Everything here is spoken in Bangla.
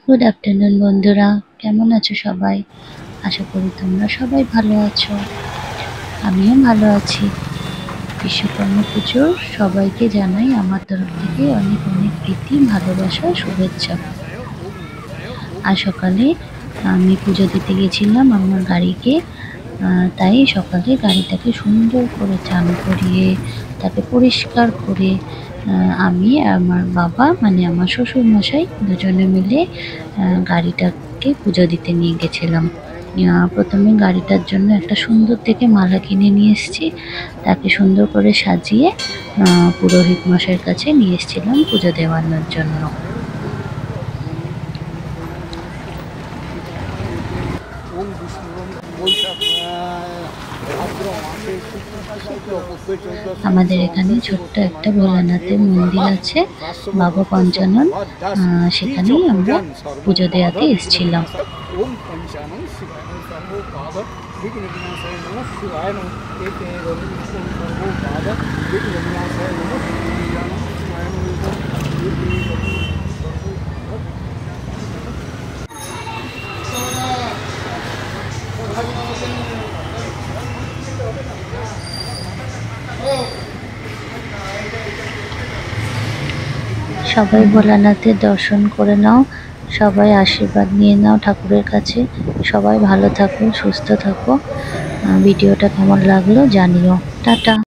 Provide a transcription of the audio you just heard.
গুড আফটারনুন বন্ধুরা, কেমন আছো সবাই? আশা করি তোমরা সবাই ভালো আছো। আমিও ভালো আছি। বিশ্বকর্মা পুজোর সবাইকে জানাই আমার তরফ থেকে অনেক অনেক প্রীতি, ভালোবাসা, শুভেচ্ছা। আজ সকালে আমি পুজো দিতে গেছিলাম আমার গাড়িকে। তাই সকালে গাড়িটাকে সুন্দর করে চান করিয়ে তাকে পরিষ্কার করে আমি আর আমার বাবা মানে আমার শ্বশুরমশাই দুজনে মিলে গাড়িটাকে পুজো দিতে নিয়ে গেছিলাম। প্রথমে গাড়িটার জন্য একটা সুন্দর দেখে মালা কিনে নিয়ে এসেছি। তাকে সুন্দর করে সাজিয়ে পুরোহিত মশাইয়ের কাছে নিয়ে এসেছিলাম পুজো দেওয়ানোর জন্য। আমাদের এখানে ছোট্ট একটা ভোলানাথের মন্দির আছে, বাবা পঞ্চানন। সেখানেই আমরা পুজো দেওয়াতে এসেছিলাম। সবাই ভোলানাথের দর্শন করে নাও, সবাই আশীর্বাদ নিয়ে নাও ঠাকুরের কাছে। সবাই ভালো থাকো, সুস্থ থাকো। ভিডিওটা কেমন লাগলো জানিও। টাটা।